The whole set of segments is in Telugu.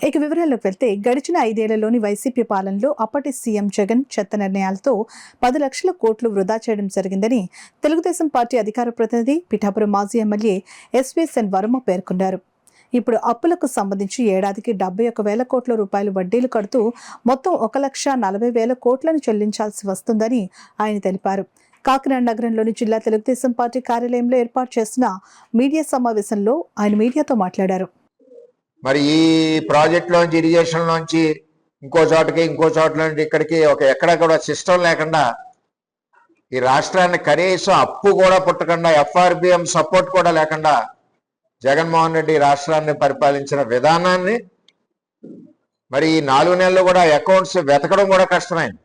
ఇక వివరాల్లోకి వెళ్తే గడిచిన 5 ఏళ్లలోని వైసీపీ పాలనలో అప్పటి సీఎం జగన్ చెత్త నిర్ణయాలతో 10 లక్షల కోట్లు వృధా చేయడం జరిగిందని తెలుగుదేశం పార్టీ అధికార ప్రతినిధి పిఠాపురం మాజీ ఎమ్మెల్యే ఎస్వీఎస్ఎన్ వర్మ పేర్కొన్నారు. ఇప్పుడు అప్పులకు సంబంధించి ఏడాదికి 71,000 కోట్ల రూపాయలు వడ్డీలు కడుతూ మొత్తం 1,40,000 కోట్లను చెల్లించాల్సి వస్తుందని ఆయన తెలిపారు. కాకినాడ నగరంలోని జిల్లా తెలుగుదేశం పార్టీ కార్యాలయంలో ఏర్పాటు చేసిన మీడియా సమావేశంలో ఆయన మీడియాతో మాట్లాడారు. మరి ఈ ప్రాజెక్ట్ లోంచి ఇరిగేషన్ లోంచి ఇంకో చోట నుంచి ఇక్కడికి ఎక్కడ కూడా సిస్టమ్ లేకుండా ఈ రాష్ట్రాన్ని కనీసం అప్పు కూడా పుట్టకుండా ఎఫ్ఆర్బిఎం సపోర్ట్ కూడా లేకుండా జగన్మోహన్ రెడ్డి రాష్ట్రాన్ని పరిపాలించిన విధానాన్ని మరి ఈ 4 నెలలు కూడా అకౌంట్స్ వెతకడం కూడా కష్టమైంది.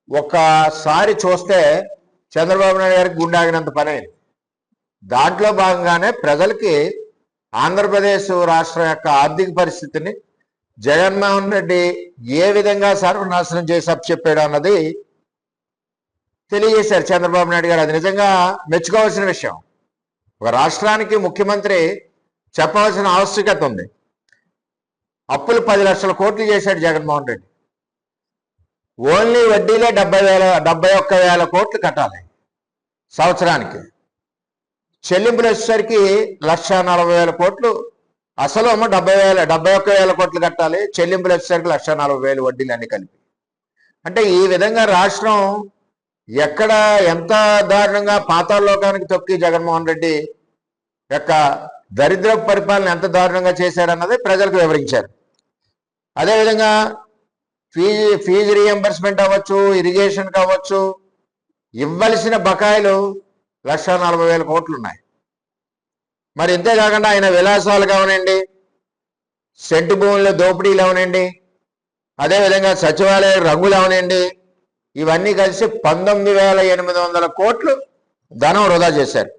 ఒక్కసారి చూస్తే చంద్రబాబు నాయుడు గారికి గుండె ఆగినంత పని అయింది. దాంట్లో భాగంగానే ప్రజలకి ఆంధ్రప్రదేశ్ రాష్ట్రం యొక్క ఆర్థిక పరిస్థితిని జగన్మోహన్ రెడ్డి ఏ విధంగా సర్వనాశనం చేసి అప్పచెప్పాడు అన్నది తెలియజేశారు చంద్రబాబు నాయుడు గారు. అది నిజంగా మెచ్చుకోవాల్సిన విషయం. ఒక రాష్ట్రానికి ముఖ్యమంత్రి చెప్పవలసిన ఆవశ్యకత ఉంది. అప్పులు 10 లక్షల కోట్లు చేశాడు జగన్మోహన్ రెడ్డి. ఓన్లీ వడ్డీలే 71,000 కోట్లు కట్టాలి సంవత్సరానికి. చెల్లింపులు వచ్చేసరికి 1,40,000 కోట్లు, అసలు 71,000 కోట్లు కట్టాలి. చెల్లింపులు వచ్చేసరికి 1,40,000 వడ్డీలు అన్ని కలిపి. అంటే ఈ విధంగా రాష్ట్రం ఎక్కడ ఎంత దారుణంగా పాతాళలోకానికి తొక్కి జగన్మోహన్ రెడ్డి యొక్క దరిద్ర పరిపాలన ఎంత దారుణంగా చేశాడన్నది ప్రజలకు వివరించారు. అదేవిధంగా ఫీజు రీఎంబర్స్మెంట్ అవ్వచ్చు, ఇరిగేషన్ కావచ్చు, ఇవ్వలసిన బకాయిలు 1,40,000 కోట్లు ఉన్నాయి. మరి ఇంతే కాకుండా ఆయన విలాసాలు కావనండి, సెంటు భూముల దోపిడీలు అవనండి, అదేవిధంగా సచివాలయ రంగులు అవనండి, ఇవన్నీ కలిసి 19,800 కోట్లు ధనం వృధా చేశారు.